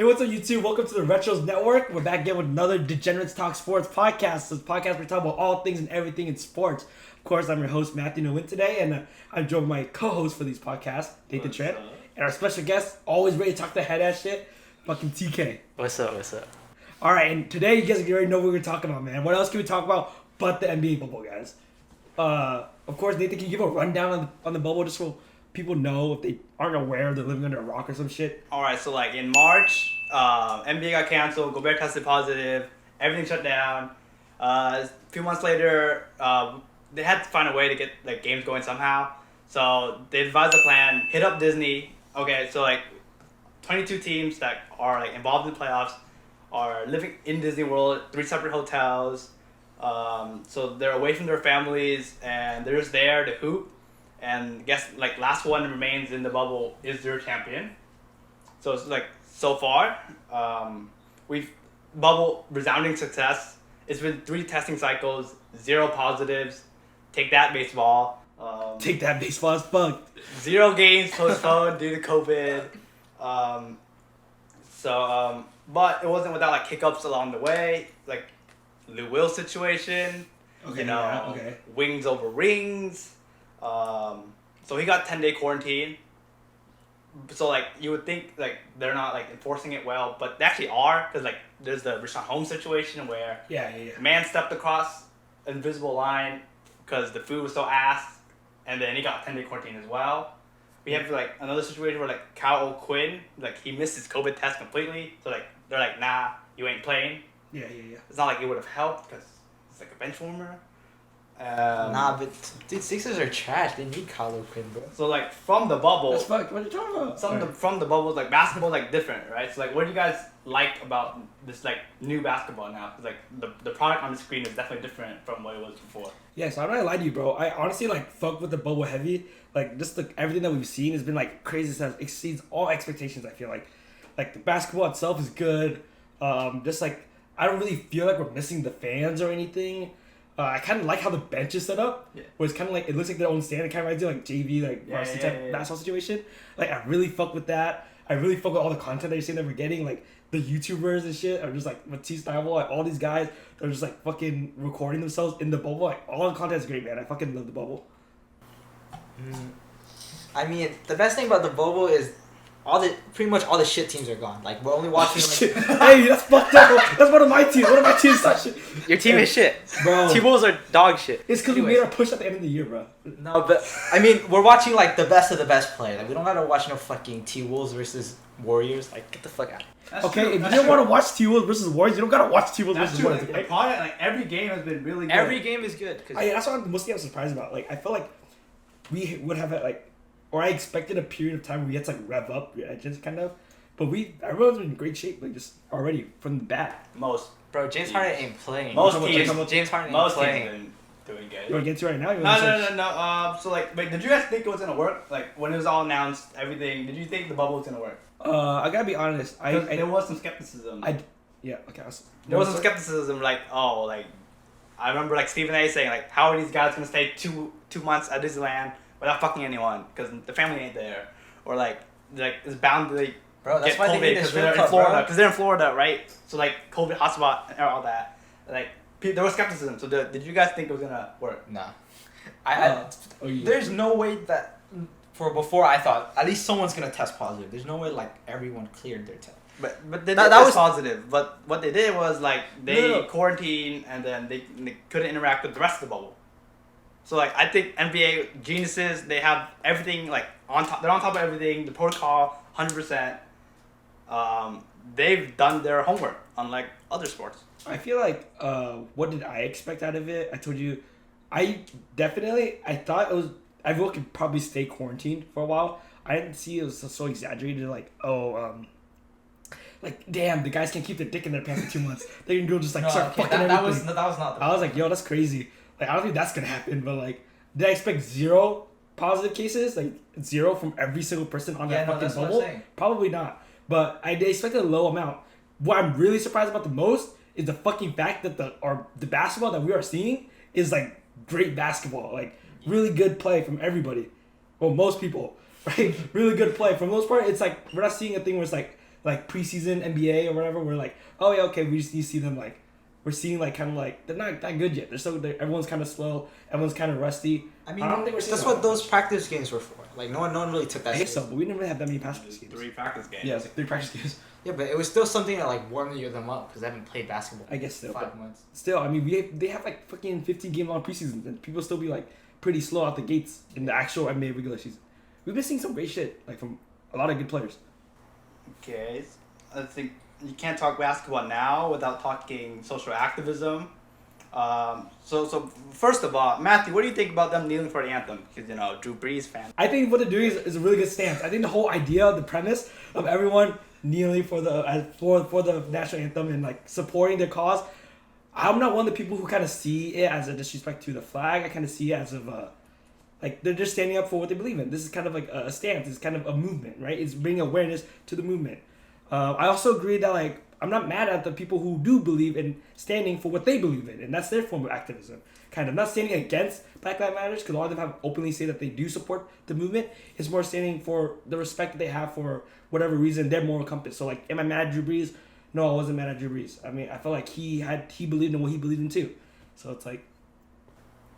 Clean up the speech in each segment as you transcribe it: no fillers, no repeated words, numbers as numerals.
Hey, what's up, YouTube? Welcome to the Retros Network. We're back again with another Degenerates Talk Sports podcast. This podcast we're talking about all things and everything in sports. Of course, I'm your host, Matthew Nguyen, today, and I'm joined by my co-host for these podcasts, Nathan Trent, and our special guest, always ready to talk the head-ass shit, fucking TK. What's up? All right, and today, you guys already know what we're going to talk about, man. What else can we talk about but the NBA bubble, guys? Of course, Nathan, can you give a rundown on the bubble just so people know if they aren't aware they're living under a rock or some shit? Alright, so like in March, NBA got canceled, Gobert tested positive, everything shut down. A few months later, they had to find a way to get like games going somehow. So they devised a plan, hit up Disney. Okay, so like 22 teams that are like involved in the playoffs are living in Disney World, 3 separate hotels. So they're away from their families and they're just there to hoop. And I guess like last one remains in the bubble is their champion. So it's like so far, we've bubble resounding success. It's been 3 testing cycles, 0 positives. Take that, baseball. Take that, baseball as fuck. 0 games postponed due to COVID. But it wasn't without like hiccups along the way, like Lou Will situation. Okay. Wings over rings. So he got 10-day quarantine. So like you would think like they're not like enforcing it well, but they actually are, because like there's the Richaun Holmes situation where a man stepped across an invisible line because the food was so ass, and then he got 10-day quarantine as well. We have like another situation where like Kyle O'Quinn, like he missed his COVID test completely, so like they're like, nah, you ain't playing. Yeah. It's not like it would have helped because it's like a bench warmer. But dude, Sixers are trash. They need Kyle O'Quinn, bro. So like from the bubble, That's fucked. What are you talking about? From the bubble, like basketball, like different, right? So like, what do you guys like about this like new basketball now? Because like the product on the screen is definitely different from what it was before. Yeah, so I'm not gonna lie to you, bro. I honestly like fuck with the bubble heavy. Like just like everything that we've seen has been like crazy. It exceeds all expectations. I feel like the basketball itself is good. Just like I don't really feel like we're missing the fans or anything. I kind of like how the bench is set up. Yeah. Where it's kind of like, it looks like their own stand. It kind of reminds me of like JV, like varsity type basketball situation. Like I really fuck with that. I really fuck with all the content that you're saying that we're getting. Like the YouTubers and shit are just like Matisse Thybulle, like all these guys that are just like fucking recording themselves in the bubble. Like all the content is great, man. I fucking love the bubble. I mean, the best thing about the bubble is pretty much all the shit teams are gone. Like we're only watching. Hey, that's fucked up, bro. That's one of my teams. One of my teams such shit. Your team is shit, bro. T-Bulls are dog shit. It's because we made our push at the end of the year, bro. No, but I mean, we're watching like the best of the best play. Like we don't gotta watch no fucking T-Wolves versus Warriors. Like get the fuck out. That's okay, true. if you don't want to watch T-Wolves versus Warriors, you don't gotta watch T-Wolves versus Warriors. Like, the product, like every game has been really good. Every game is good. That's what I'm surprised about. Like I feel like we would have or I expected a period of time where we had to like rev up your edges, kind of. But everyone's in great shape, like just already from the bat. Bro, James Harden ain't playing. James Harden ain't playing. Been doing good. You want to get to it right now? No. So like, wait, did you guys think it was gonna work? Like when it was all announced, everything. Did you think the bubble was gonna work? I gotta be honest. There was some skepticism. There was some skepticism, like I remember like Stephen A. saying like, how are these guys gonna stay two months at Disneyland without fucking anyone because the family ain't there, or like it's bound to like. Bro, that's get why COVID they need because this they're World in Florida. Cup, Because they're in Florida, right? So like COVID hotspot and all that. Like there was skepticism. So did you guys think it was gonna work? Nah. There's no way that before I thought at least someone's gonna test positive. There's no way like everyone cleared their test. But they that was positive. But what they did was like they quarantined and then they couldn't interact with the rest of the bubble. So like I think NBA geniuses, they have everything like on top. They're on top of everything. The protocol, 100%. They've done their homework, unlike other sports. I feel like what did I expect out of it? I told you, I thought it was everyone could probably stay quarantined for a while. I didn't see it was so exaggerated. Like like damn, the guys can't keep their dick in their pants for 2 months. They can go just like start fucking everything. That was not. I was like, yo, that's crazy. Like I don't think that's gonna happen. But like, did I expect 0 positive cases? Like 0 from every single person on that fucking bubble? Probably not. But I expected a low amount. What I'm really surprised about the most is the fucking fact that the basketball that we are seeing is like great basketball. Like really good play from everybody. Well, most people, right? Really good play. For the most part, it's like we're not seeing a thing where it's like like preseason NBA or whatever, we're like, oh yeah, okay, we just need to see them like, we're seeing like kind of like they're not that good yet. Everyone's kind of slow. Everyone's kind of rusty. I mean, I don't think we're seeing that's that what those practice games were for. Like no one really took that. I think serious. so, but we didn't really have that many practice games. 3 practice games. Yeah, it's like 3 practice games. Yeah, but it was still something that like warmed them up because they haven't played basketball. I guess still. 5 months. Still, I mean, they have like fucking 15 game long preseasons, and people still be like pretty slow out the gates in the actual NBA regular season. We've been seeing some great shit like from a lot of good players. Okay, I think you can't talk basketball now without talking social activism. So first of all, Matthew, what do you think about them kneeling for the anthem? Because Drew Brees fan. I think what they're doing is a really good stance. I think the whole idea, the premise of everyone kneeling for the national anthem and like supporting their cause. I'm not one of the people who kind of see it as a disrespect to the flag. I kind of see it as like they're just standing up for what they believe in. This is kind of like a stance. It's kind of a movement, right? It's bringing awareness to the movement. I also agree that like I'm not mad at the people who do believe in standing for what they believe in, and that's their form of activism. Kind of not standing against Black Lives Matter, because a lot of them have openly say that they do support the movement. It's more standing for the respect that they have for whatever reason, their moral compass. So like, am I mad at Drew Brees? No, I wasn't mad at Drew Brees. I mean, I felt like he believed in what he believed in too. So it's like,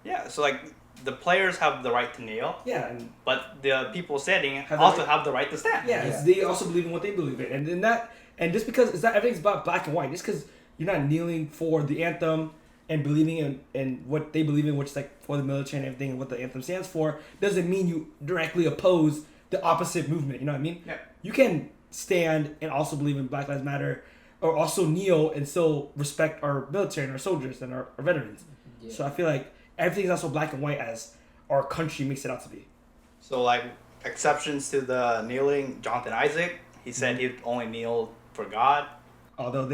yeah. So like, the players have the right to kneel. Yeah, but the people standing have the right to stand. Yeah, they also believe in what they believe in, and then that. And just because it's not everything's about black and white, just because you're not kneeling for the anthem and believing in what they believe in, which is like for the military and everything and what the anthem stands for, doesn't mean you directly oppose the opposite movement. You know what I mean? Yeah. You can stand and also believe in Black Lives Matter, or also kneel and still respect our military and our soldiers and our veterans. Yeah. So I feel like everything's not so black and white as our country makes it out to be. So like exceptions to the kneeling, Jonathan Isaac, he said he'd only kneel for God. Although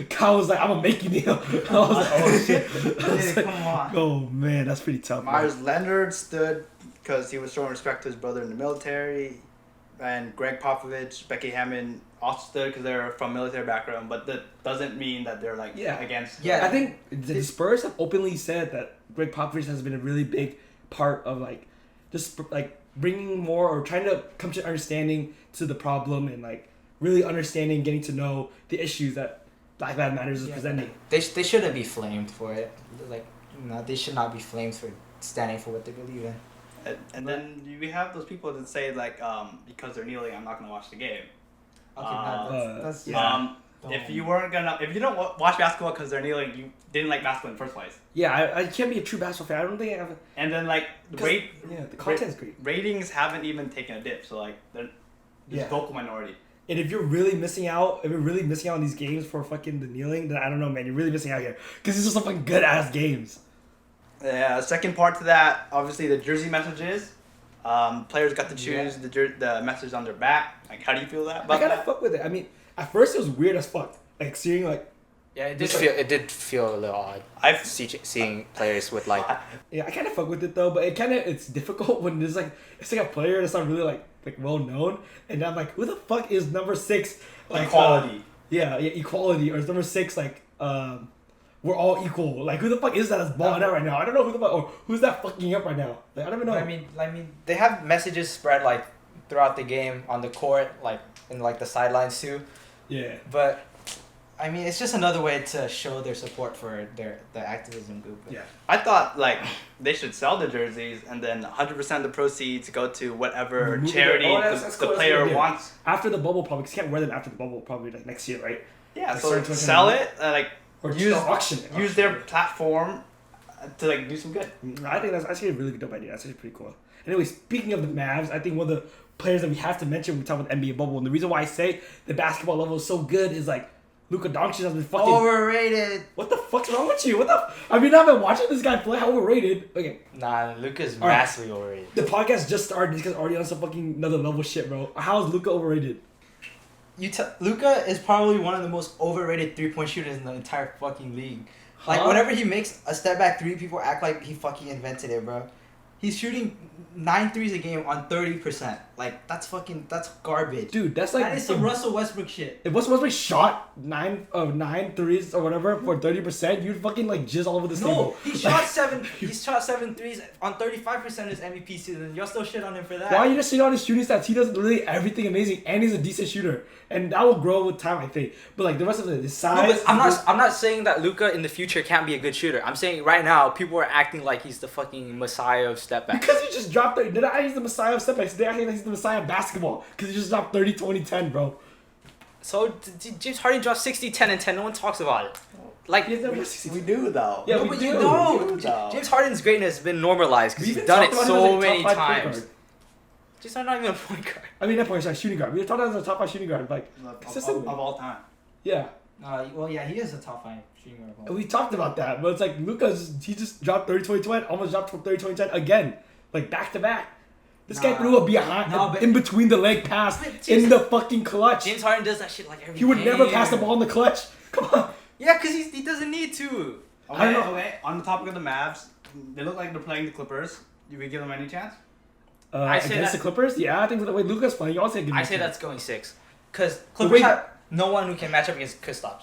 Kyle was like, I'm gonna make you kneel. I was like, oh shit. Come on. Oh man, that's pretty tough. Myers Leonard stood because he was showing respect to his brother in the military. And Greg Popovich, Becky Hammond also stood because they're from military background, but that doesn't mean that they're like against. Yeah, I think the Spurs have openly said that Greg Popovich has been a really big part of like just like bringing more or trying to come to understanding to the problem and like really understanding, getting to know the issues that Black Lives Matter is presenting. They shouldn't be flamed for it. Like, they should not be flamed for standing for what they believe in. And then we have those people that say like, because they're kneeling, I'm not gonna watch the game. Okay, that's if you don't watch basketball because they're kneeling, you didn't like basketball in the first place. Yeah, I can't be a true basketball fan. I don't think I have. And then like the content's great. Ratings haven't even taken a dip, so like they're vocal minority. And if you're really missing out, on these games for fucking the kneeling, then I don't know, man. You're really missing out here because these are some fucking good ass games. Yeah. Second part to that, obviously the jersey messages. Players got to choose the message on their back. Like, how do you feel about that? I kind of fuck with it. I mean, at first it was weird as fuck. Like seeing like. Yeah, it did feel a little odd. Seeing players with like. Yeah, I kind of fuck with it though, but it's difficult when there's like it's like a player that's not really like well known, and I'm like, who the fuck is number 6? Like equality. Equality, or is number 6 like we're all equal? Like, who the fuck is that that's balling out right now? I don't know who the fuck or who's that fucking up right now. Like, I don't even know. I mean, they have messages spread like throughout the game on the court, like in like the sidelines too. Yeah. But I mean, it's just another way to show their support for the activism group. Yeah. I thought like they should sell the jerseys and then 100% of the proceeds go to whatever charity the player wants. After the bubble, probably, because you can't wear them after the bubble, probably like next year, right? Yeah, so sell it, or auction it. Use their platform to like do some good. I think that's actually a really dope idea. That's actually pretty cool. Anyway, speaking of the Mavs, I think one of the players that we have to mention when we talk about the NBA bubble, and the reason why I say the basketball level is so good is like Luka Doncic has been fucking overrated. What the fuck's wrong with you? I mean, I've been watching this guy play. How overrated? Okay. Nah, Luka's massively overrated. The podcast just started. This guy's already on some fucking another level shit, bro. How is Luka overrated? Luka is probably one of the most overrated 3-point shooters in the entire fucking league. Like, whenever he makes a step back 3, people act like he fucking invented it, bro. He's shooting 9 threes a game on 30%. Like that's garbage. Dude, that's like that is some Russell Westbrook shit. If Russell Westbrook shot 9 threes or whatever for 30%, you'd fucking like jizz all over the table. No, he shot 7. He shot 7 threes on 35% of his MVP season. You'll still shit on him for that. Why are you just shitting on his shooting stats? He does literally everything amazing, and he's a decent shooter, and that will grow with time, I think. But like the rest of it, his size. No, but I'm not saying that Luka in the future can't be a good shooter. I'm saying right now people are acting like he's the fucking messiah of step back. Because he just dropped. Did I? He's the messiah of step backs. They acting like he's the messiah of basketball because he just dropped 30, 20, 10, bro. So James Harden dropped 60, 10, and 10. No one talks about it. Like We do though. Yeah, no, we but do. you don't. James Harden's greatness has been normalized because he's done it so many times. James Harden's not even a point guard. I mean, not point guard, shooting guard. We talked about as a top 5 shooting guard, like consistently. Of all time. Yeah. Well, yeah, he is a top 5 shooting guard. And we talked about that, but it's like Luka's. He just dropped 30, 20, 20, almost dropped 30, 20, 10 again, like back to back. This guy threw a behind in between the leg pass in the fucking clutch. James Harden does that shit like every He would game. never pass the ball in the clutch. Come on. Yeah, because he doesn't need to. I don't know. Okay. On the topic of the Mavs, they look like they're playing the Clippers. You would give them any chance? I say against that- the Clippers? Yeah, I think with the way Luka's playing, you also give him I a say chance. that's going 6. Because Clippers have no one who can match up against Kristaps.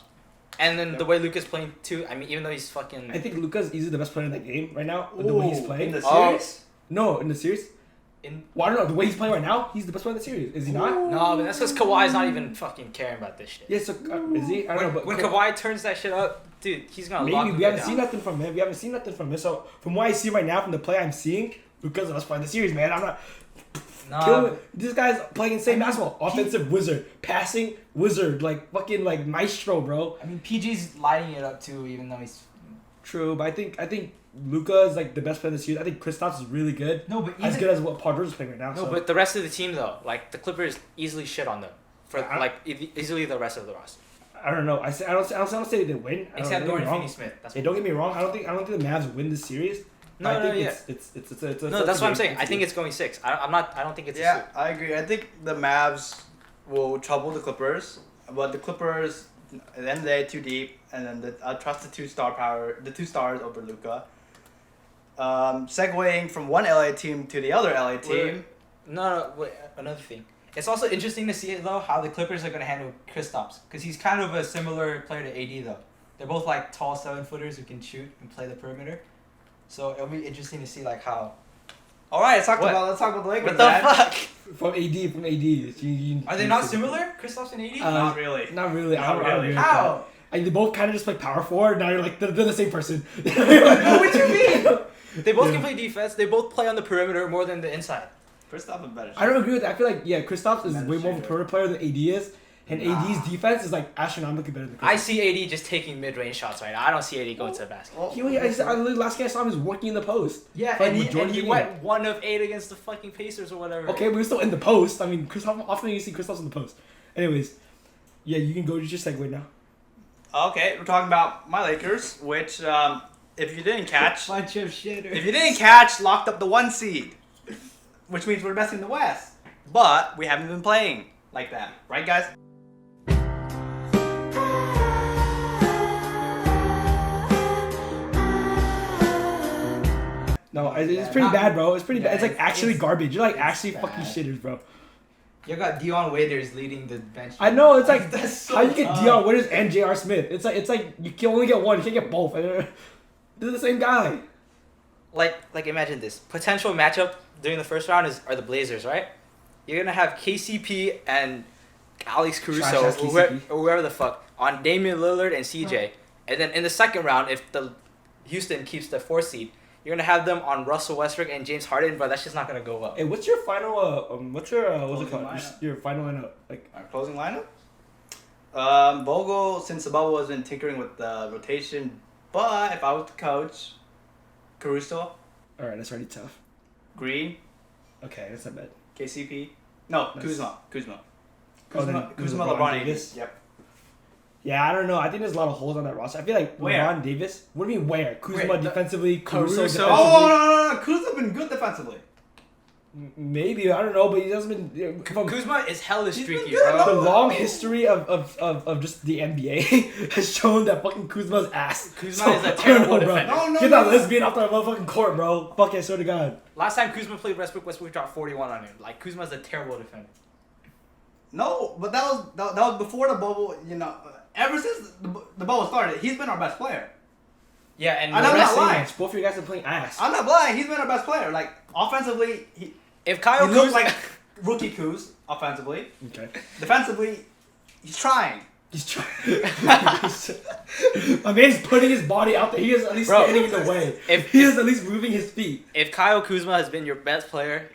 And then the way Luka's playing too, I mean, even though he's fucking... I think Luka's easily the best player in that game right now. With the way he's playing. In the series? No, in the series. Well, I don't know. The way he's playing right now, he's the best player in the series. Is he not? No, but that's because Kawhi's not even fucking caring about this shit. Yeah, so is he? I don't know. But When Kawhi turns that shit up, dude, he's gonna lock maybe we haven't seen nothing from him. We haven't seen nothing from him. So from what I see right now, from the play I'm seeing, Luka's the best player in the series, man. I'm not. Killing. This guy's playing insane basketball. Offensive wizard, passing wizard, like fucking like maestro, bro. I mean, PG's lighting it up too, even though he's True, but I think Luka is like the best player this year. I think Kristaps is really good. no, but As good as what Paul George is playing right now. No, so. but the rest of the team though, like the Clippers easily shit on them for like easily the rest of the roster. I don't know. I don't say they win. Except Dorian Dorian Finney-Smith. That's Hey, don't get me wrong. I don't think the Mavs win this series. No, I think yeah. it's No, that's what I'm saying. I think it's going 6. I don't think it's a 6. I agree. I think the Mavs will trouble the Clippers, but the Clippers, at the end of the day, too deep, and then I trust the 2 stars over Luka. Segueing from one LA team to the other LA team. Wait, another thing. It's also interesting to see though how the Clippers are gonna handle Kristaps because he's kind of a similar player to AD though. They're both like tall 7-footers who can shoot and play the perimeter. So it'll be interesting to see like how. All right, let's talk about the Lakers. What the man. fuck? from AD. Are they not similar, Kristaps and AD? Not really. Not really. I don't Not really. agree with How? that. They both kind of just play power forward. Now you're like they're the same person. What you mean? They both can play defense. They both play on the perimeter more than the inside. Kristaps is better. I don't agree with that. I feel like Kristaps is Better way more of a shooter. perimeter player than AD is, and AD's defense is like astronomically better than Kristaps. I see AD just taking mid-range shots right now. I don't see AD going to the basket. Last game I saw him was working in the post. Yeah, For, like, and he majority of the game. went 1 of 8 against the fucking Pacers or whatever. Okay, but we're still in the post. I mean, how often do you see Kristaps in the post? Anyways, yeah, you can go to your segue now. Okay, we're talking about my Lakers, which if you didn't catch, Bunch of shitters. locked up the 1 seed, which means we're best in the West. But we haven't been playing like that, right, guys? No, it's pretty bad, bro. It's pretty bad. It's like actually garbage. You're like actually bad. fucking shitters, bro. You got Dion Waiters leading the bench. I know. It's like That's so how you get tough. Dion Waiters and J.R. Smith. It's like you can only get one. You can't get both. They're the same guy. Like imagine this potential matchup during the first round are the Blazers, right? You're gonna have KCP and Alex Caruso, Trash-ass KCP. or whoever the fuck, on Damian Lillard and CJ, and then in the second round, if the Houston keeps the 4th seed, you're gonna have them on Russell Westbrook and James Harden, but that's just not gonna go well. Hey, what's your final? What's your what's it Closing called? lineup. Your final lineup? Like Our closing lineup. Vogel, since the bubble has been tinkering with the rotation, but if I was the coach, Caruso, all right, that's already tough. Green, Okay, that's not bad. KCP. No, Nice. Kuzma, Oh, then Kuzma, LeBron LeBron, Davis? Davis. Yep. Yeah, I don't know. I think there's a lot of holes on that roster. I feel like Where? LeBron Davis. What do you mean where? Kuzma Wait, defensively, Caruso Caruso- defensively. Oh no! Kuzma's been good defensively. Maybe, I don't know, but he hasn't been. Kuzma is hella He's streaky, been good, bro. The long history of just the NBA has shown that fucking Kuzma's ass. Kuzma is a terrible bro. defender. No, Get that lesbian off that motherfucking court, bro. Fuck, I swear to God. Last time Kuzma played Westbrook dropped 41 on him. Like, Kuzma's a terrible defender. No, but that was before the bubble. You know, ever since the bubble started, he's been our best player. Yeah, and I'm not Wrestling lying. match. Both of you guys are playing ass. I'm not lying. He's been our best player. Like offensively, he if looks Kuzma, like rookie Kuz. Offensively, Okay. defensively, he's trying. He's trying. My man's putting his body out there. He is at least Bro, standing in the way. if- He is at least moving his feet. if Kyle Kuzma has been your best player,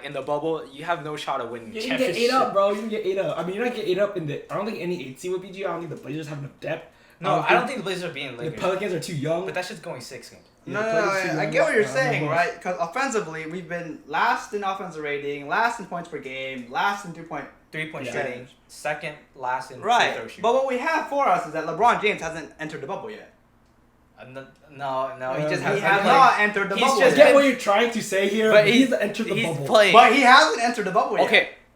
in the bubble, you have no shot of winning. You can get ate up, bro. You can get ate up. I mean, you're not getting ate up in the. I don't think any 8 seed would beat you. I don't think the Blazers have enough depth. No, I don't think the Blazers are beating the Lakers. Pelicans are too young. But that's just going 6 games. No, Yeah, the Blazers too I young. get what you're I don't saying, know. right? Because offensively, we've been last in offensive rating, last in points per game, last in 2-point. 3-point Yeah. shooting, second last in free Right. throw shooting. But what we have for us is that LeBron James hasn't entered the bubble yet. No, he just He He hasn't has played. not entered the He's bubble I just yet. get what you're trying to say here, But but he's entered the He's bubble. playing. But he hasn't entered the bubble yet.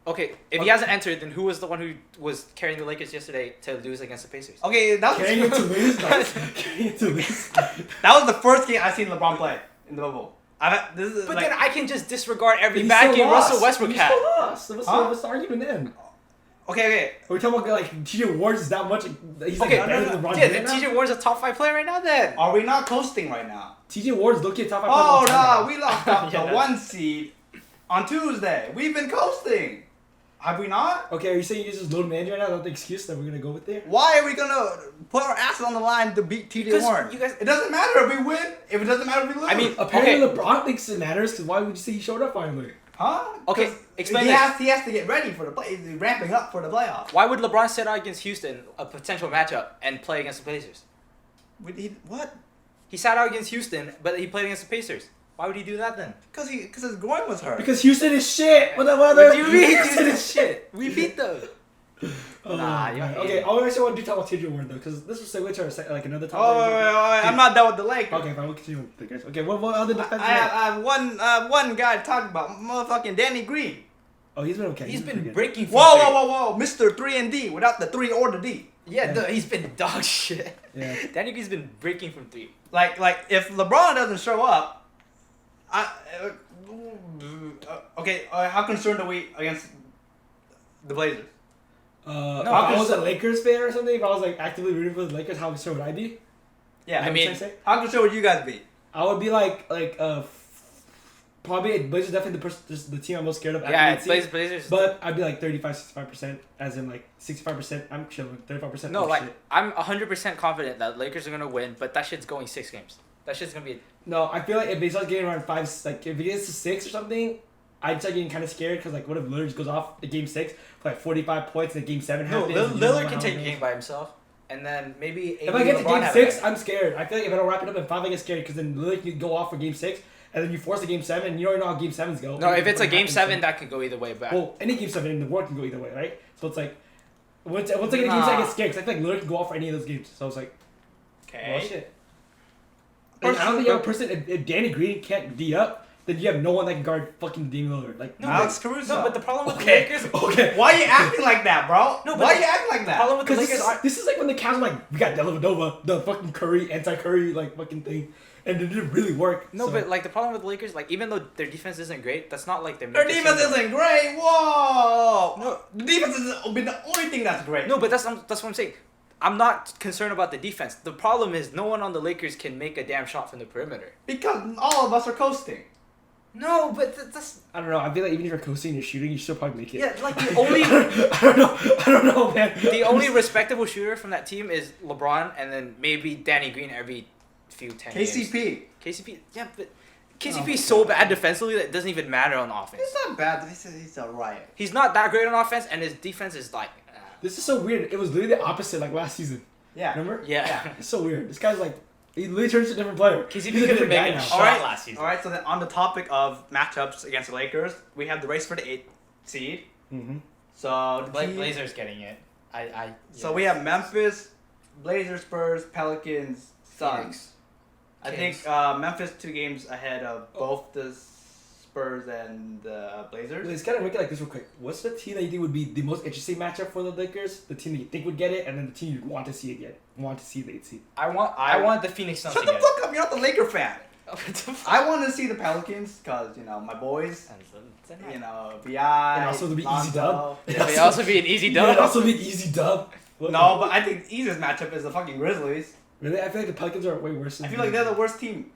Okay. If he hasn't entered, then who was the one who was carrying the Lakers yesterday to lose against the Pacers? Okay, that Carrying it was, to lose? Carrying it to lose. that was the first game I've seen LeBron play in the bubble. This is But like, then I can just disregard every He bad still game lost. Russell Westbrook He had. still lost. So what's the argument then? okay. Are we talking about like TJ Ward's that much? He's like Okay, better than LeBron Yeah, James then right now? TJ Warren's a top 5 player right now then. Are we not coasting right now? TJ Ward's looking at top 5 Oh players all no, the we lost out Yeah, the that's- 1 seed on Tuesday. We've been coasting. Have we not? time. Okay, are you saying you just load manage right now? That's the excuse that we're gonna go with there? Why are we gonna put our asses on the line to beat TJ Because Warren? you guys- It doesn't matter if we win. If it doesn't matter if we lose. I mean, Apparently Okay. LeBron thinks it matters because why would you say he showed up finally? huh? Okay, 'Cause explain he this. has to get ready for the play. He's ramping up for the playoffs. Why would LeBron sit out against Houston, a potential matchup, and play against the Pacers? What? He sat out against Houston, but he played against the Pacers. Why would he do that then? Because his groin was hurt. Because Houston is shit. What What do you mean? Houston Houston shit. We beat them. Oh, Nah, you're man. an Okay, idiot. I actually want to talk about TJ Warren though, because this was segue to our like another topic. Oh, wait, I'm not done with the Lakers. Okay, fine, we'll continue with the guys. Okay, what other defense? I have one guy to talk about. Motherfucking Danny Green. Oh, he's been okay. He's pretty been good. breaking. From Whoa, three. whoa, whoa, whoa. Mr. 3 and D without the 3 or the D. Yeah, no, he's been dog shit. Yeah. Danny Green's been breaking from 3. Like if LeBron doesn't show up, okay, how concerned are we against the Blazers? If No, I I was was- a Lakers fan or something, if I was like actively rooting for the Lakers, how sure would I be? Yeah, I mean, What I'm saying? how concerned would you guys be? I would be probably Blazers definitely the team I'm most scared of. Yeah, at the eight seed. Blazers. But I'd be like 35-65%, as in like 65%. I'm chilling. 35%. No, oh, like shit. I'm 100% confident that Lakers are gonna win, but that shit's going 6 games. That shit's gonna be. No, I feel like if they start getting around 5, like if it gets to 6 or something, I'd start getting kind of scared because like what if Lillard just goes off in game 6 for like 45 points and game 7 No, happens? and you don't know Lillard can how take it a goes. game by himself, and then maybe. If I get to LeBron game have 6, a- I'm scared. I feel like if I don't wrap it up in 5, I get scared because then Lillard can go off for game 6, and then you force a game 7, and you already know how game 7s go. No, if it's a What game happens, 7, so- that could go either way. But Well, any game 7 in the world can go either way, right? So it's like, once I get to game 6, I get scared because I feel like Lillard can go off for any of those games. So it's like, well, Okay. shit. And I don't think you have a person, if Danny Green can't D up, then you have no one that can guard fucking Damian Lillard. Like, no, Alex but, Caruso. no, but the problem with okay, the Lakers. okay. Why are you acting like that, bro? No, but Why are the- you acting like The that? problem with the Because Lakers this is like when the Cavs were like, we got Dellavedova, the fucking Curry, anti-Curry, like, fucking thing. And it didn't really work. No, so. but like the problem with the Lakers, like even though their defense isn't great, that's not like their. Their main defense concern. isn't great. Whoa. No, the defense has been the only thing that's great. No, but that's what I'm saying. I'm not concerned about the defense. The problem is no one on the Lakers can make a damn shot from the perimeter. Because all of us are coasting. No, but that's I don't know. I feel like even if you're coasting and you're shooting, you still probably make it. yeah. Like the only I don't know, man. the only respectable shooter from that team is LeBron, and then maybe Danny Green every few 10 games. KCP. KCP, yeah, but Oh KCP my is so God. bad defensively that it doesn't even matter on offense. He's not bad. He's a riot. He's not that great on offense, and his defense is like, This is so weird. It was literally the opposite like last season. Yeah. Remember? yeah. It's so weird. This guy's like, he literally turns to a different player. KCP He's a couldn't different make guy a now. shot Alright, last season. All right. So then on the topic of matchups against the Lakers, we have the race for the 8th seed. Mm-hmm. So the team- Blazers getting it. So we have Memphis, Blazers, Spurs, Pelicans, Suns. Phoenix. I Kings. think Memphis 2 games ahead of both the Spurs and the Blazers. Let's kind of make it like this real quick. What's the team that you think would be the most interesting matchup for the Lakers? The team that you think would get it, and then the team you want to see again, want to see the 8th seed. I want the Phoenix Suns Shut to the get fuck up! You're not the Laker fan. it. I want to see the Pelicans because my boys. Bi. And also to be easy dub. It may also be an easy Yeah, dub. it'd also be an easy dub. No, but I think the easiest matchup is the fucking Grizzlies. Really, I feel like the Pelicans are way worse. I feel like they're the worst team.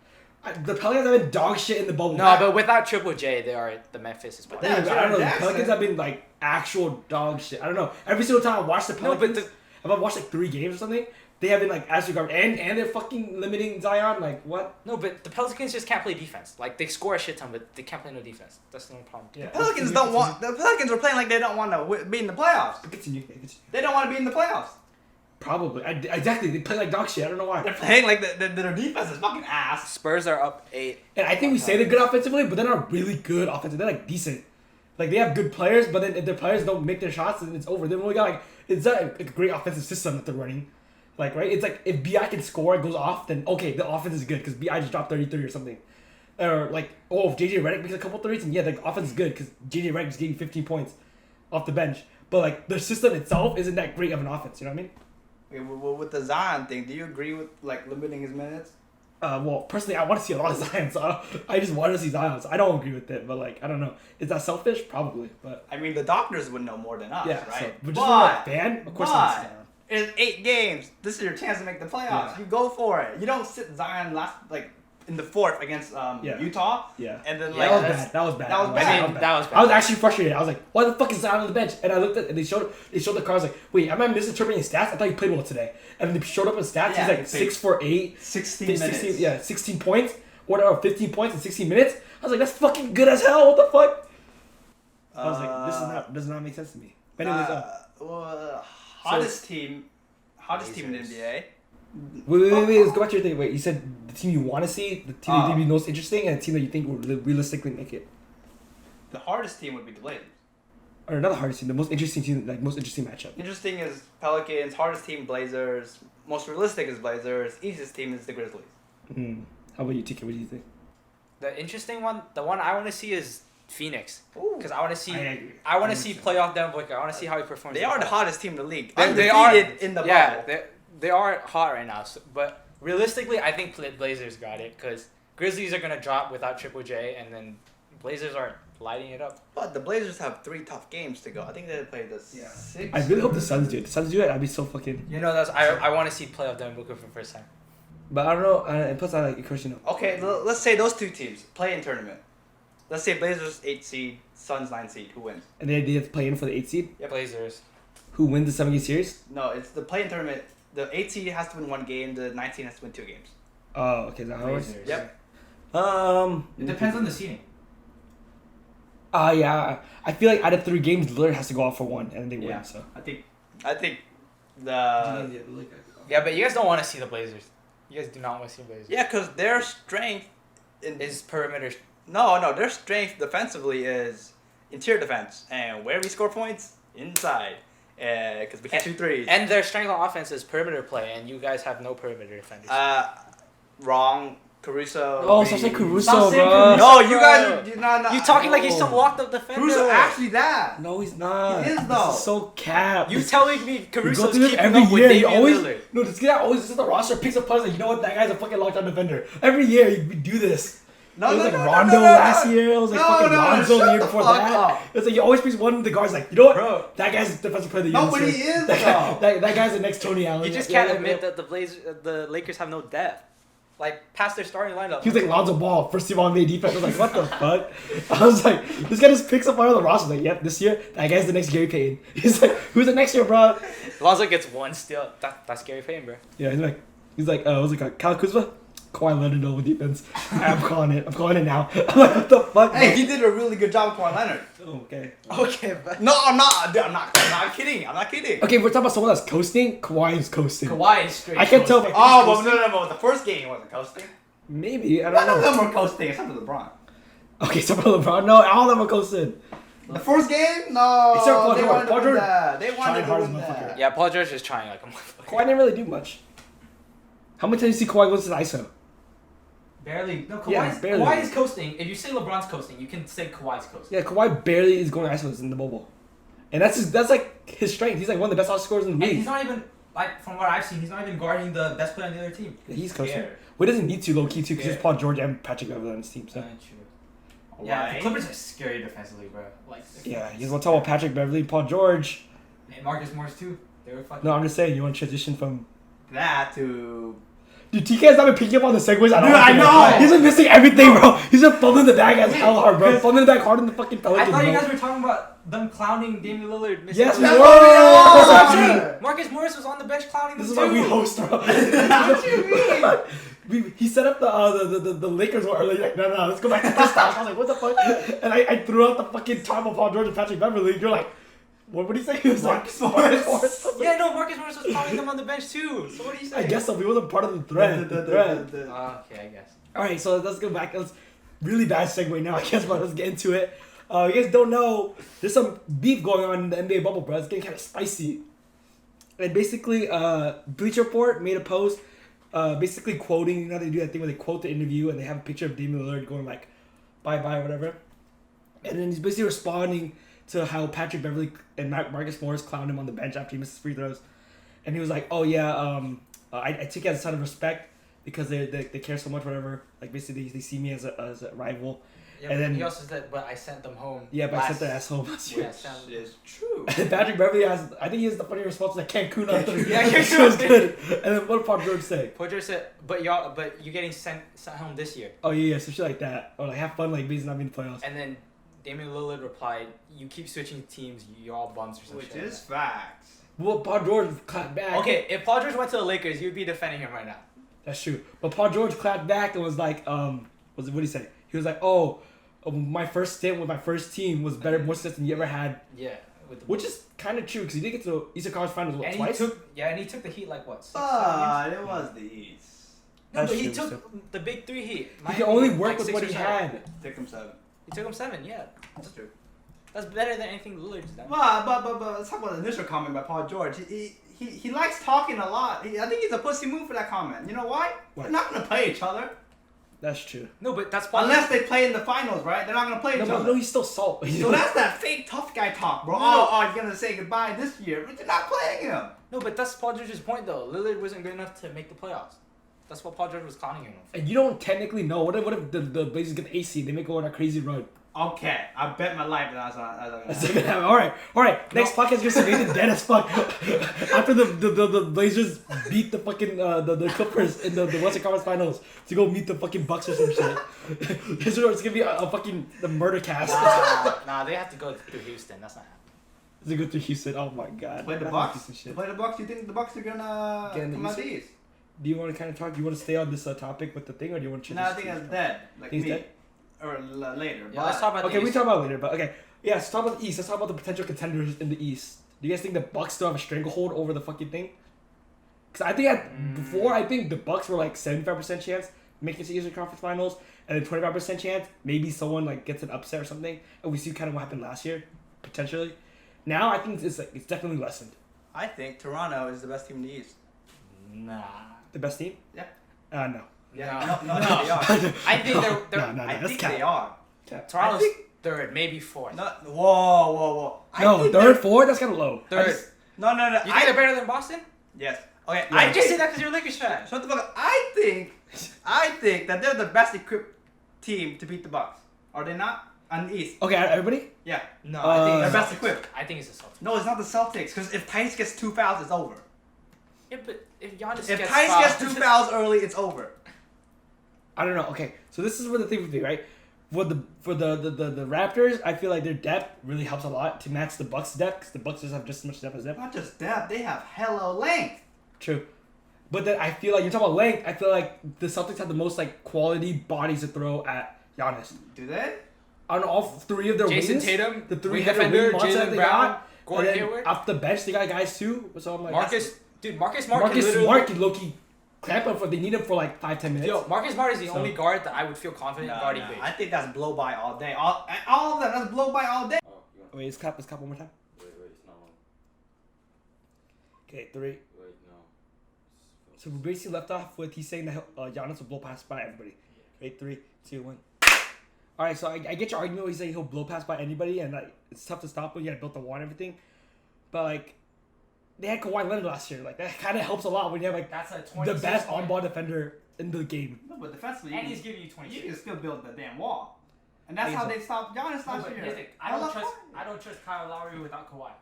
The Pelicans have been dog shit in the bubble. No, but without Triple J, they are the Memphis is. But Yeah, Yeah, I don't know. The Jackson. Pelicans have been like actual dog shit. I don't know. Every single time I watch the No, Pelicans, but if I watched like 3 games or something, they have been like absolutely garbage. And they're fucking limiting Zion. Like what? No, but the Pelicans just can't play defense. Like they score a shit ton, but they can't play no defense. That's the only problem. Yeah. Pelicans don't want. The Pelicans are playing like they don't want to be in the playoffs. Continue. They don't want to be in the playoffs. Probably. Exactly. They play like dog shit. I don't know why. They're playing like their defense is fucking ass. Spurs are up 8. And I think we say they're good offensively, but they're not really good offensively. They're like decent. Like they have good players, but then if their players don't make their shots, then it's over. They've only got like it's not a great offensive system that they're running. Like right, it's like if Bi can score, it goes off, then okay, the offense is good because Bi just dropped 33 or something. Or like if JJ Redick makes a couple threes, and yeah, the offense is good because JJ Redick just gave you 15 points off the bench. But like the system itself isn't that great of an offense. You know what I mean? With the Zion thing, do you agree with like limiting his minutes? Well, personally, I want to see a lot of Zion, so I just want to see Zion. So I don't agree with it, but like I don't know, is that selfish? Probably, but I mean, the doctors would know more than us, yeah. right? So, but just for a fan, of course, I want to see Zion. It's 8 games. This is your chance to make the playoffs. Yeah. You go for it. You don't sit Zion in the 4th against Utah. Yeah. And then That was bad. That was bad. That was bad. I mean, that was bad. I was actually frustrated. I was like, why the fuck is Zion on the bench? And I looked at, and they showed the cards like, wait, am I misinterpreting his stats? I thought he played well today. And then they showed up his stats. Yeah, He's like 6 for 8, 16 16, minutes. yeah, 16 points, or 15 points in 16 minutes. I was like, that's fucking good as hell. What the fuck? I was like, this does not make sense to me. But anyways, hottest team in the NBA. wait, let's go back to your thing. Wait, you said the team you want to see, the team you think would be most interesting, and the team that you think will realistically make it. The hardest team would be the Blazers. Or not the hardest team, the most interesting team, like most interesting matchup. Interesting is Pelicans. Hardest team Blazers. Most realistic is Blazers. Easiest team is the Grizzlies. How about you, TK? What do you think? The interesting one, the one I want to see is Phoenix, Ooh. because I want to see. I agree. I want to see playoff Devin Booker. I want to see how he performs. They in are the playoffs. hottest team in the league. They are Undefeated in the bubble. Yeah, they are hot right now. So, but realistically, I think Blazers got it because Grizzlies are gonna drop without Triple J, and then Blazers are lighting it up. But the Blazers have 3 tough games to go. I think they play the 6. I really hope the Suns do it. The Suns do it, I'd be so fucking. You know, I want to see playoff Devin Booker for the first time. But I don't know. And plus, I like your question. Okay, let's say those 2 teams play in tournament. Let's say Blazers 8 seed, Suns 9 seed. Who wins? And they have to play in for the 8th seed. Yep. Blazers. Who wins the 7-game series? No, it's the play in tournament. The 8 seed has to win 1 game. The 9 seed has to win 2 games. Oh, okay. Is that how it works? Blazers. Yep. It depends on the seeding. Yeah. I feel like out of 3 games, Lillard has to go off for 1, and then they Yeah. win. So. I think the Yeah, but you guys don't want to see the Blazers. You guys do not want to see the Blazers. because their strength Is perimeter. no, their strength defensively is interior defense, and where we score points inside, because we can't shoot threes. And their strength on offense is perimeter play, and you guys have no perimeter defenders. Wrong. Caruso. Oh, stop saying Caruso, Stop saying bro. Caruso. No, you guys are not. you talking like he's no. some locked up defender. Caruso actually that. No, he's not. He is, This though. so cap. You telling me We go Caruso's through this keeping every up with year. You Damian always Lillard? no. This guy always sits on the roster, picks up players like, you know what, that guy's a fucking lockdown defender. Every year we do this. No, it was no, like no, Rondo no, no, last no. year. It was like No, fucking no, Lonzo the shut year the before fuck that. up. It's like you always picks one of the guards like, you know what? Bro. That guy's defensive player of the year. No, but this he year. is, That, though. that guy's the next Tony Allen. You just Yeah, can't yeah, admit yeah. that the Lakers have no depth. Like past their starting lineup. He was like Lonzo Ball, first team on NBA defense. I was like, what the fuck? I was like, this guy just picks up one of the rosters. Like, yep, this year, that guy's the next Gary Payton. He's like, who's the next year, bro? Lonzo gets 1 steal. That's Gary Payton, bro. Yeah, he's like, what was it, Kyle Kuzma? Kawhi Leonard over defense. I'm calling it. I'm calling it now. I'm like, what the fuck? Hey, he did a really good job with Kawhi Leonard. Oh, okay. Okay, but No, I'm not. Dude, I'm not kidding. I'm not kidding. Okay, we're talking about someone that's coasting. Kawhi is coasting. Kawhi is straight. I can tell. By Oh, well, no. The first game he wasn't coasting. Maybe I None don't of know. them were coasting except for LeBron. Okay, so for LeBron, no, all of them are coasting. The first game, no. Except Paul they George. wanted to Paul win George that. They trying wanted to hard as win motherfucker. that. yeah, Paul George is trying like a motherfucker. Kawhi didn't really do much. How many times do you see Kawhi go to the ISO? Barely. No, Yeah, barely. Kawhi is coasting. If you say LeBron's coasting, you can say Kawhi's coasting. Yeah, Kawhi barely is going isos in the bubble, and that's like his strength. He's like one of the best outscorers in the And league. he's not even, like, from what I've seen, he's not even guarding the best player on the other team. Yeah, he's coasting. Scared. Well, he doesn't need to low key too because Yeah. there's Paul George and Patrick Beverley on his team. So True. Yeah, Why? the Clippers are scary defensively, bro. Like, yeah, you want to talk about Patrick Beverley, Paul George. and Marcus Morris too. They were fucking. No, I'm just saying you want to transition from. That to. Dude, TK has not been picking up on the segues at all. Dude, I today. know! He's been missing everything, bro. He's been fumbling the bag as hell hard, bro. Fumbling the bag hard in the fucking I Pelicans, thought you bro. guys were talking about them clowning Damian Lillard. Yes, we That's were. what I'm Yeah. saying. Marcus Morris was on the bench clowning them This is too. why we host, bro. What you mean? He set up the Lakers were early. Like, no, let's go back to this stuff. I was like, what the fuck? And I threw out the fucking time of Paul George and Patrick Beverley. You're like, what would he say? He was like, Marcus Morris. Yeah, no, Marcus Morris was clowning them on the bench too. So what do you say? I guess so. He wasn't part of the thread. Okay, I guess. All right, so let's go back. Let's really bad segue now, I guess, but let's get into it. You guys don't know, there's some beef going on in the NBA bubble, bro. It's getting kind of spicy. And basically, Bleacher Report made a post, basically quoting. You know, they do that thing where they quote the interview and they have a picture of Damian Lillard going like, bye bye, whatever. And then he's basically responding to how Patrick Beverley and Marcus Morris clowned him on the bench after he missed his free throws. And he was like, oh yeah, I take it as a sign of respect because they care so much, whatever. Like basically they see me as a rival. Yeah, And but then- he also said, but I sent them home. Yeah, but I sent their ass home last year. Yeah, sounds It's true. And Patrick Beverley has, I think he has the funny response like Cancun on three. Yeah, Cancun. It was good. And then what did Paul George say? Paul George said, but you're getting sent home this year. Oh yeah, some shit like that. Or like have fun like basically not being in the playoffs. And then Damian Lillard replied, you keep switching teams, you're all bums or something. Which is facts. Well, Paul George clapped back. Okay, if Paul George went to the Lakers, you'd be defending him right now. That's true. But Paul George clapped back and was like, what did he say? He was like, oh, my first stint with my first team was better, more success than you ever had. Yeah. With the Which is kind of true because he did get to the Eastern Conference Finals what, and twice. he took the Heat like what? 6, 7 But years? it was the East. No, That's but he true, took so- the big 3 Heat. He Miami, could only like work with 6 what or he 7. had. Take him 7. He took him 7, yeah. That's true. That's better than anything Lillard's done. But let's talk about the initial comment by Paul George. He likes talking a lot. I think he's a pussy move for that comment. You know why? What? They're not gonna play each other That's true. No, but that's Paul unless they play in the finals, right? They're not gonna play No, each but other. no, he's still salt. So that's that fake tough guy talk, bro. No. Oh, you're gonna say goodbye this year, but you're not playing him. No, but that's Paul George's point though. Lillard wasn't good enough to make the playoffs. That's what Paul George was clowning him on. And you don't technically know. What if the Blazers get the AC? They make go on a crazy run. Okay, I bet my life that's not gonna That's happen. gonna happen. All right. Next podcast is gonna be dead as fuck. After the Blazers beat the fucking the Clippers in the Western Conference Finals to go meet the fucking Bucks or some shit. It's gonna be a fucking the murder cast. Nah, they have to go through Houston. That's not happening. It's a good through Houston. Oh my god. Play the That's Bucks. decent shit. Play the Bucks. You think the Bucks are gonna Get in the come out East? the East? Do you want to kind of talk? Do you want to stay on this topic with the thing, or do you want to? No, I think that's dead. Like He's me. dead? Or later. Yeah, let's talk about Okay, the we East. talk about it later, but okay. Yeah, let's talk about the East. Let's talk about the potential contenders in the East. Do you guys think the Bucks still have a stranglehold over the fucking thing? Because I think before, I think the Bucks were like 75% chance making it to Eastern Conference Finals, and then 25% chance maybe someone like gets an upset or something. And we see kind of what happened last year, potentially. Now I think it's definitely lessened. I think Toronto is the best team in the East. Nah. The best team? Yeah. No. Yeah, no, they are. I think they're No, I that's think cap. they are. Toronto's I think- third, maybe fourth. No, whoa. No, think third, they're- fourth. That's kind of low. Third. No. You think they're better than Boston? Yes. Okay. Yeah. I I just just say that because you're a Lakers fan. shut the fuck up. I think that they're the best equipped team to beat the Bucks. Are they not? On the East. Okay, everybody. Yeah. No, Uh, I think They're it's best the Celtics. equipped. I think it's the Celtics. No, it's not the Celtics. Because if Tice gets 2 fouls, it's over. Yeah, but if Giannis If gets Tice fouled, gets 2 fouls early, it's over. I don't know. Okay, so this is where the thing with me, right? For the Raptors, I feel like their depth really helps a lot to match the Bucks' depth because the Bucks just have just as much depth as them. Not just depth, they have hella length. True, but then I feel like you're talking about length. I feel like the Celtics have the most like quality bodies to throw at Giannis. Do they? On all three of their Jason wings, Tatum, the three wing header defender, wing monster that Jaylen they Brown, got, Gordon and then Hayward, off the bench they got guys too. So I'm like Marcus Smart. Marcus can literally- Smart can low-key clamp up for they need him for like 5-10 minutes. Yo, Marcus Smart is the So- only guard that I would feel confident guarding big. I think that's blow by all day. All of them, that's blow by all day. Oh, you want, Wait, let's clap one more time. wait, it's not on. Okay, 3. Wait, no. So we basically left off with he's saying that Giannis will blow past by everybody. Okay, 3, 2, 1. All right, so I get your argument where he's saying he'll blow past by anybody, and like it's tough to stop him. You gotta build the wall and everything, but like they had Kawhi Leonard last year. Like that kind of helps a lot when you have like That's a the best on-ball defender in the game. No, but defensively, And you he's giving you 26. can still build the damn wall. And that's how they stopped Giannis last year. I don't trust Kyle Lowry without Kawhi.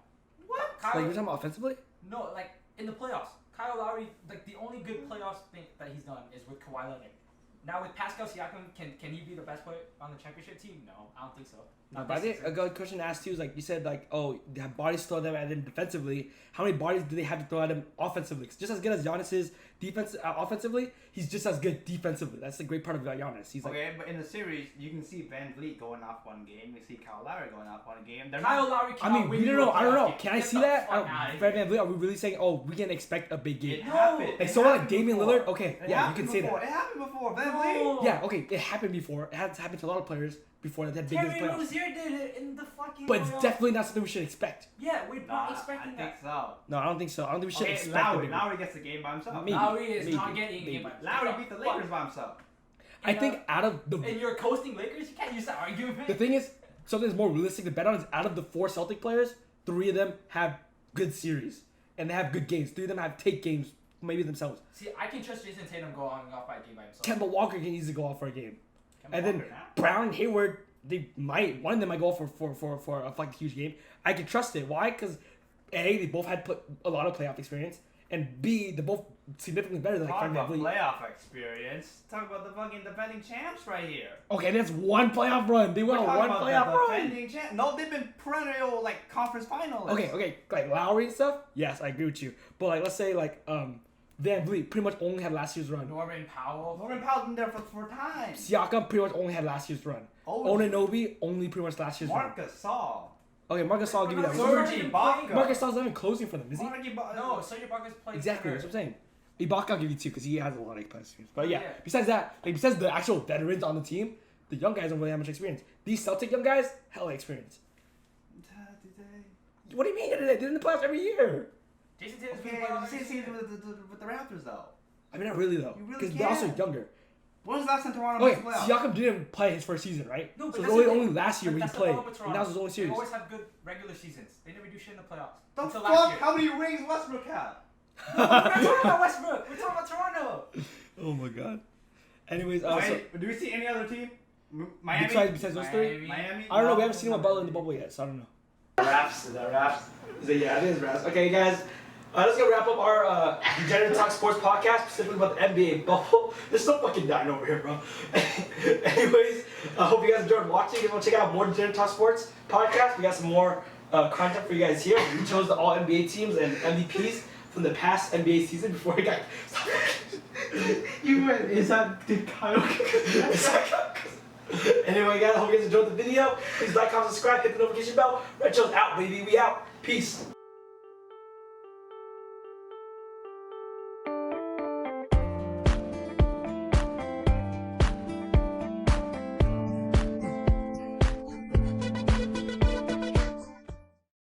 What? Like you're talking about offensively? No, like in the playoffs, Kyle Lowry, like the only good playoffs thing that he's done is with Kawhi Leonard. Now with Pascal Siakam, can he be the best player on the championship team? No, I don't think so. No, but I think a good question to ask too is like you said like they have bodies thrown at him defensively. How many bodies do they have to throw at him offensively? 'Cause just as good as Giannis is offensively, he's just as good defensively. That's the great part about Giannis. He's like Okay, but in the series, you can see Van Vliet going off one game. You see Kyle Lowry going off one game. Kyle Lowry I cannot mean, win we don't you know. a I don't know. playoff Can I game. see Get the that? fuck outta Fred here. VanVleet, are we really saying, we can expect a big game? It happened. Like It someone like happened Damian before. Lillard? Okay, It yeah, you happened can say before. that. It happened before. Van No. Vliet. Yeah, okay, it happened before. It has happened to a lot of players before that had big Terry playoffs. Rozier did it in the fucking But it's playoffs. definitely not something we should expect. Yeah, we're not Nah, expecting I that. think so. No, I don't think so. I don't think we should Okay, expect Lowry. a big game. Lowry gets the game by himself. Maybe. Lowry is Maybe. not getting Maybe. a game. Lowry beat the Lakers by himself. I think out of the And you're coasting Lakers? You can't use that argument. The thing is, something that's more realistic to bet on is out of the 4 Celtic players, 3 of them have good series. And they have good games. 3 of them have take games, maybe themselves. See, I can trust Jason Tatum going off by a game by himself. Kemba Walker can easily go off for a game. Kemba And then Walker now. Brown and Hayward, one of them might go off for a fucking huge game. I can trust it. Why? Because A, they both had a lot of playoff experience. And B, they're both significantly better than like Talk Fred about VanVleet. playoff experience. Talk about the fucking defending champs right here. Okay, that's one playoff run. They went We're on talking one about playoff the run. defending champ. No, they've been perennial like conference finalists. Okay, like Lowry and stuff. Yes, I agree with you. But like, let's say like Van Vliet pretty much only had last year's run. Norman Powell. Norman Powell's been there for time. Siakam pretty much only had last year's run. Anunoby only pretty much last year's run. Marcus Gasol. Okay, Marcus I'll give you that. Serge Marcus Ibaka. Gasol's not even closing for them, is he? No, Serge Ibaka's played. Exactly, that's what I'm saying. Ibaka I'll give you 2 because he has a lot of experience. But yeah, Yeah. besides that, like besides the actual veterans on the team, the young guys don't really have much experience. These Celtic young guys, hella experience. What do you mean? They're in the playoffs every year. Jason Tatum's Okay, been playing you all see this see year. with the Raptors though. I mean, not really though, You really because they're also can't. younger. When was the last time Toronto Okay, made the playoffs? Siakam didn't play his first season, right? No, but so it that's was the only thing. last year But when he that's the played, problem with and that was his only They series. always have good regular seasons. They never do shit in the playoffs. The Until last fuck? year. How many rings Westbrook have? We're not talking about Westbrook. We're talking about Toronto. Oh my god. Anyways, Do we see any other team? Miami. besides those 3, Miami. I don't know. We haven't seen him Butler in the bubble yet, so I don't know. Raps, is that Raps? Yeah, it is Raps. Okay, guys. Let's go wrap up our Degenerate Talk Sports podcast, specifically about the NBA bubble. There's so fucking dying over here, bro. Anyways, I hope you guys enjoyed watching. If you want to check out more Degenerate Talk Sports podcast, we got some more content for you guys here. We chose the all NBA teams and MVPs from the past NBA season before we got. You went. Is that did Kyle? Anyway, guys, I hope you guys enjoyed the video. Please like, comment, subscribe, hit the notification bell. Red Show's out, baby. We out. Peace.